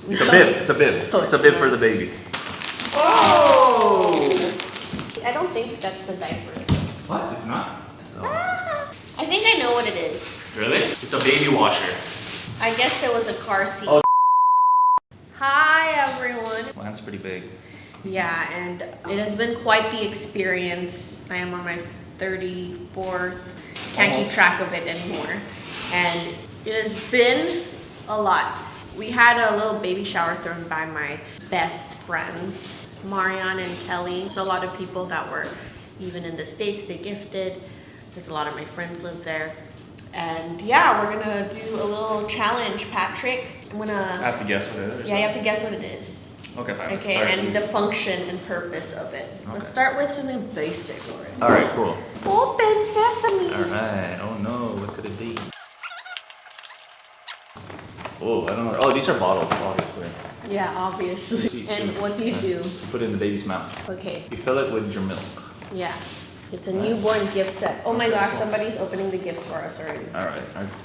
It's a bib. It's a bib. No, it's a bib for the baby. Oh! I don't think that's the diaper. What? It's not. So. I think I know what it is. Really? It's a baby washer. I guess there was a car seat. Oh. Hi everyone. Mine's pretty big. Yeah, and it has been quite the experience. I am on my 34th. Can't keep track of it anymore. And it has been a lot. We had a little baby shower thrown by my best friends, Marion and Kelly. There's a lot of people that were even in the States, they gifted. There's a lot of my friends live there. And yeah, we're gonna do a little challenge, Patrick. I have to guess what it is. Yeah, you have to guess what it is. Okay, fine. Okay, and the function and purpose of it. Okay. Let's start with something basic already. Alright, cool. Open sesame. Alright, oh no, what could it be? Oh, I don't know. Oh, these are bottles, obviously. Yeah, obviously. And what do you do? You put it in the baby's mouth. Okay. You fill it with your milk. Yeah. It's a newborn gift set. Oh my gosh, somebody's opening the gifts for us already. Alright,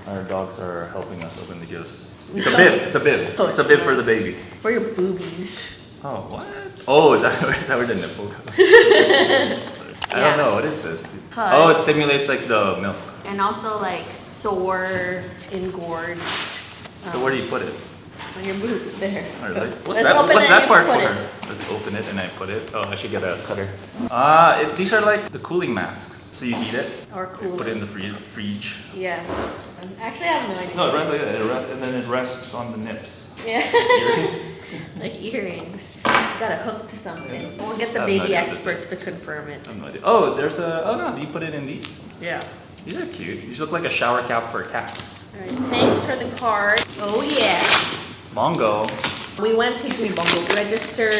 our dogs are helping us open the gifts. It's a bib, it's a bib. Oh, it's a bib for the baby. For your boobies. Oh, what? Oh, is that where the nipple goes? I don't know, what is this? Oh, it stimulates like the milk. And also like sore, engorged. So where do you put it? On your boob, there. Really? Let's open What's it that and part put for? it. Let's open it and I put it. Oh, I should get a cutter. These are like the cooling masks. So you heat it. Or You cool. put it in the fridge. Yeah. Actually, I have no idea. No, it rests like that. It rests, and then it rests on the nips. Yeah. Earrings. Like earrings. Gotta hook to something. We'll get the I have no baby idea. experts to confirm it. I have no idea. Oh, there's a. Oh no, do you put it in these? Yeah. These are cute. These look like a shower cap for cats. Alright, thanks for the card. Oh yeah. Mongo. We went to the register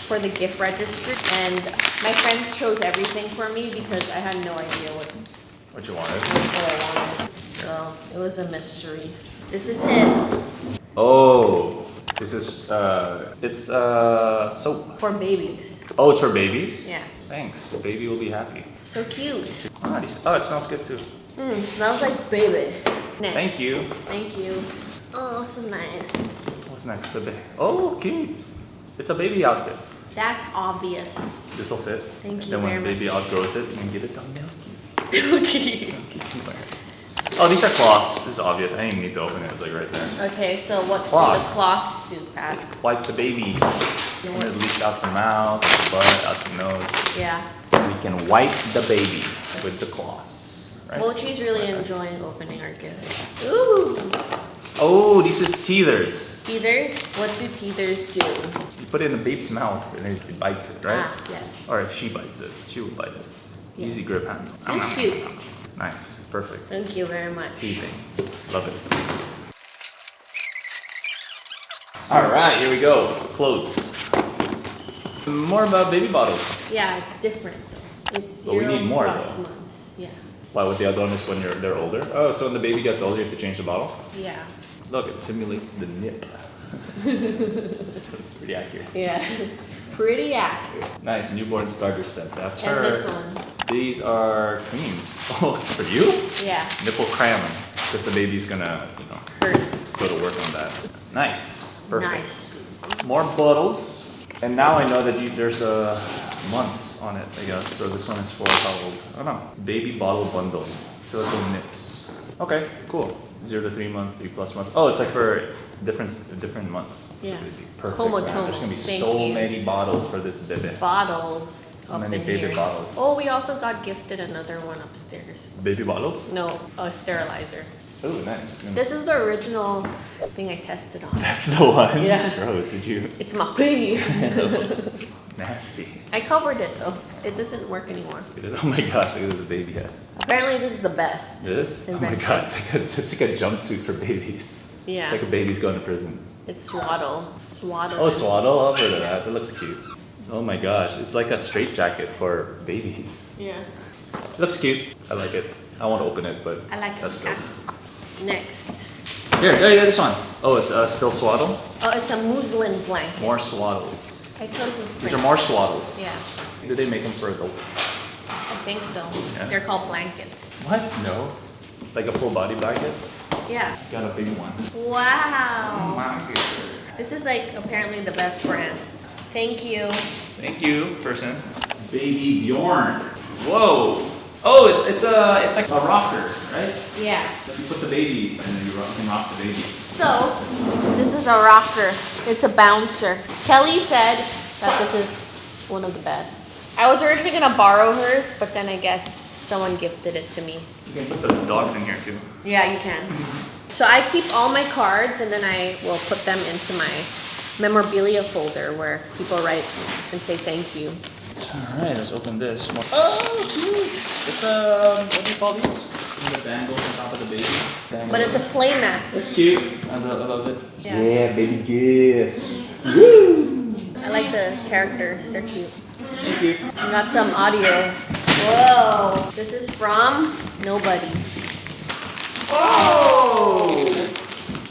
for the gift register, and my friends chose everything for me because I had no idea what What you wanted? I wanted. So it was a mystery. This is it. Oh, this is it's soap. For babies. Oh, it's for babies? Yeah. Thanks. The baby will be happy. So cute. Oh, it smells good too. Smells like baby. Next. Thank you. Thank you. Oh, so nice. What's next, baby? Oh, cute. It's a baby outfit. That's obvious. This will fit. Thank you Then when very baby much. outgrows it, you can give it to milky. Okay. Oh, these are cloths. This is obvious. I didn't even need to open it. It's like right there. Okay, so what do the Cloths. cloths do, Pat? Wipe the baby. And it leaks out the mouth, the butt, out the nose. Yeah. We can wipe the baby with the cloths. Right? Mochi's really enjoying opening our gifts. Ooh! Oh, this is teethers. Teethers? What do teethers do? You put it in the baby's mouth and it bites it, right? Ah, yes. Or if she bites it, she will bite it. Yes. Easy grip handle. It's cute. Nice, perfect. Thank you very much. Teething. Love it. Alright, here we go. Clothes. More about baby bottles. Yeah, it's different though. It's But we 0 need more, plus though. months. Yeah. Why, with the other one is when they're older? Oh, so when the baby gets older, you have to change the bottle? Yeah. Look, it simulates the nip. That's pretty accurate. Yeah. Pretty accurate. Nice, newborn starter set. That's her. And this one. These are creams. Oh, it's for you? Yeah. Nipple cram. Because the baby's gonna, Hurt. go to work on that. Nice. Perfect. Nice. More bottles. And now I know that there's months on it, I guess. So this one is for how old? I don't know. Baby bottle bundle. Silicone nips. Okay, cool. 0 to 3 months, 3+ months. Oh, it's like for different months. Yeah. Perfect. Como Man, tomo. there's gonna be Thank so you. many bottles for this baby. Bottles. So up many in baby here. bottles. Oh, we also got gifted another one upstairs. Baby bottles? No, a sterilizer. Oh, nice. This is the original thing I tested on. That's the one? Yeah. Gross, did you? It's my pee. Nasty. I covered it though. It doesn't work anymore. Oh my gosh, look at this baby head. Apparently this is the best. This? Oh my invention. god, it's like a jumpsuit for babies. Yeah. It's like a baby's going to prison. It's swaddle. Swaddle. Oh, swaddle? I've heard of that. That looks cute. Oh my gosh, it's like a straight jacket for babies. Yeah. It looks cute. I like it. I want to open it, but I like that's it. dope. Next. Here, this one. Oh, it's still swaddle? Oh, it's a muslin blanket. More swaddles. I chose this. These are more swaddles. Yeah. Do they make them for adults? I think so. Yeah. They're called blankets. What? No. Like a full body blanket? Yeah. Got a big one. Wow. This is like apparently the best brand. Thank you. Thank you, person. Baby Bjorn. Whoa. Oh, it's like a rocker, right? Yeah. If you put the baby and then you can rock the baby. So, this is a rocker. It's a bouncer. Kelly said that this is one of the best. I was originally gonna borrow hers, but then I guess someone gifted it to me. You can put the dogs in here too. Yeah, you can. So I keep all my cards and then I will put them into my memorabilia folder where people write and say thank you. All right, let's open this. Oh, cute. It's what do you call these? The bangles on top of the baby. Bangles. But it's a play mat. It's cute. I love it. Yeah. Baby gifts. Woo! I like the characters. They're cute. Thank you. We got some audio. Whoa. This is from Nobody. Oh!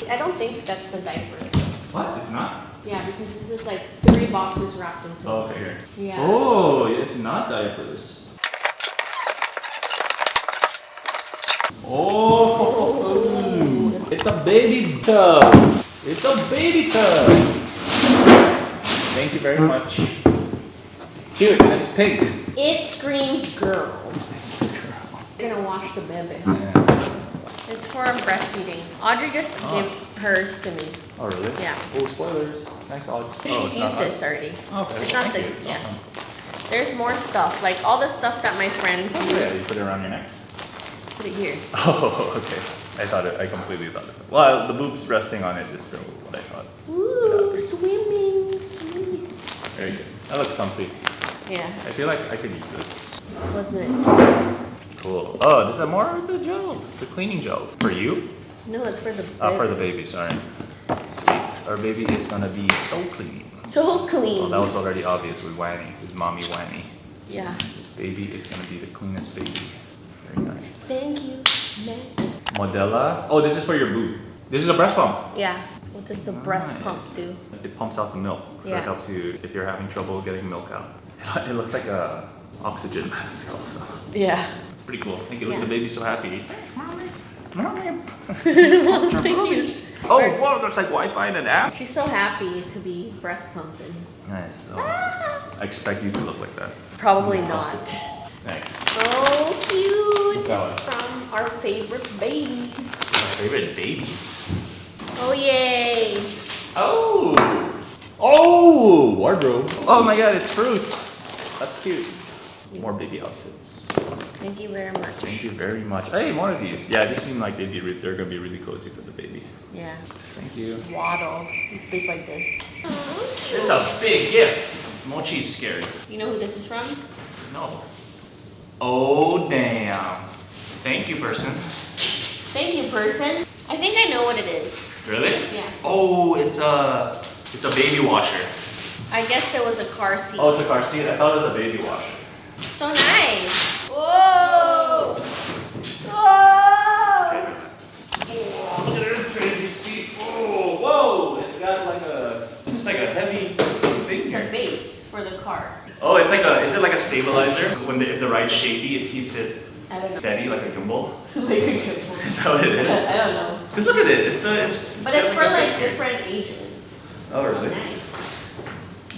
I don't think that's the diaper. What? It's not? Yeah, because this is like 3 boxes wrapped into Oh, okay, here. Yeah. Oh, it's not diapers. Oh! It's a baby tub. It's a baby tub. Thank you very much. Cute, and it's pink. It screams girl. It's a girl. You're gonna wash the baby. Yeah. It's for breastfeeding. Audrey just gave hers to me. Oh, really? Yeah. Oh, spoilers. Thanks, Odds. She's used this already. Okay. It's not Thank the, you. It's yeah. awesome. There's more stuff, like all the stuff that my friends Oh, yeah, you use. put it around your neck? Put it here. Oh, okay. I completely thought this. Well, the boobs resting on it is still what I thought. Ooh, swimming. Very good. That looks comfy. Yeah. I feel like I could use this. What's this? Cool. Oh, this is more of the gels, the cleaning gels. For you? No, it's for the baby. For the baby, sorry. Sweet. Our baby is gonna be so clean. So clean. Well, that was already obvious with Wanny, with mommy Wanny. Yeah. This baby is gonna be the cleanest baby. Very nice. Thank you. Next. Modella. Oh, this is for your boob. This is a breast pump. Yeah. What does the breast Nice. pump do? It pumps out the milk, so Yeah. it helps you if you're having trouble getting milk out. It looks like a oxygen mask also. Yeah. It's pretty cool. Thank you. Yeah. The baby's so happy. Mommy. Thank you. Oh, wow, there's like Wi-Fi and an app. She's so happy to be breast pumping. Nice. So, I expect you to look like that. Probably not. Thanks. So cute. What's that It's from our favorite babies. My favorite babies. Oh yay. Oh. Oh, wardrobe. Oh my God, it's fruits. That's cute. More baby outfits. Thank you very much. Thank you very much. Hey, more of these. Yeah, these seem like they're gonna be really cozy for the baby. Yeah. Thank you. Swaddle. You sleep like this. This is a big gift. Mochi's scared. You know who this is from? No. Oh damn. Thank you, person. Thank you, person. I think I know what it is. Really? Yeah. Oh, it's a baby washer. I guess there was a car seat. Oh, it's a car seat. I thought it was a baby washer. So nice. Whoa. Whoa. Oh, look at this crazy seat. Oh, whoa! It's got like just like a heavy thing The here. base for the car. Oh, it's like is it like a stabilizer? If the ride's shaky, it keeps it I don't know. steady like a gimbal. Like a good one. Is that what it is? I don't know. Cause look at it. It's But got it's for a like thing here. different ages. Oh, So really? nice.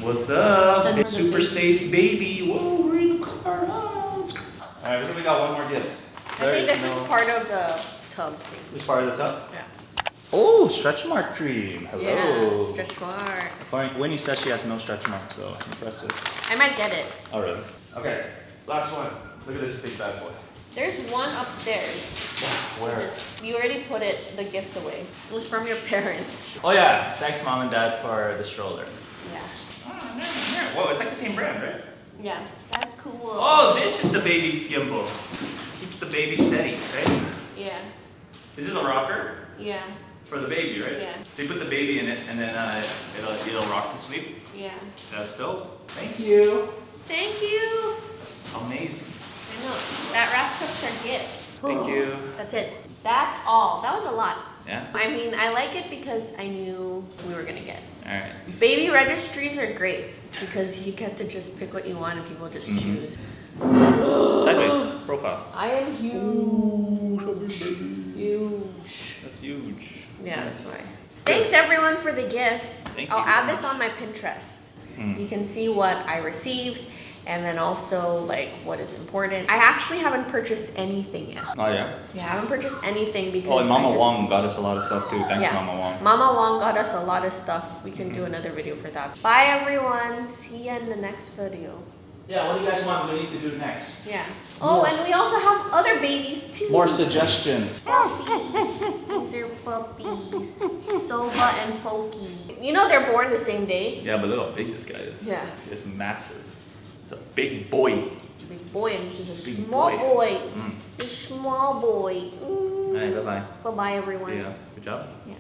What's up? Send It's for the super baby. safe, baby. Whoa, we're in the car. Oh, let's go. All right, so we got one more gift. I think this is part of the tub thing. This part of the tub. Yeah. Oh, stretch mark cream. Hello. Yeah, stretch marks. Fine. Winnie says she has no stretch marks, so impressive. I might get it. Oh, really? Okay, last one. Look at this big bad boy. There's one upstairs. Where? You already put the gift away. It was from your parents. Oh yeah, thanks mom and dad for the stroller. Yeah. Whoa, it's like the same brand, right? Yeah, that's cool. Oh, this is the baby gimbal. Keeps the baby steady, right? Yeah. This is a rocker Yeah. for the baby, right? Yeah. So you put the baby in it, and then it'll rock to sleep. Yeah. That's dope. Thank you. Thank you. That's amazing. I know. That wraps up our gifts. Thank you. That's it. That's all. That was a lot. Yeah. I mean, I like it because I knew we were gonna get. All right. Baby registries are great because you get to just pick what you want and people just choose. Sideways profile. I am huge. Huge. That's huge. Yeah, that's why. Thanks everyone for the gifts. Thank you I'll so add much. this on my Pinterest. Mm. You can see what I received and then also like what is important. I actually haven't purchased anything yet. Oh yeah. Yeah, I haven't purchased anything because Oh, and Mama I just- Wong got us a lot of stuff too. Thanks, Yeah. Mama Wong. Mama Wong got us a lot of stuff. We can do another video for that. Bye everyone. See you in the next video. Yeah, what do you guys want Winnie to do next? Yeah. Oh, and we also have other babies too. More suggestions. Puppies. These are puppies. Soba and Pokey. You know they're born the same day. Yeah, but look how big this guy is. Yeah. It's massive. It's a big boy. Big boy and this is a Big small boy. boy. A small boy. Alright, bye-bye. Bye bye everyone. See ya. Good job. Yeah.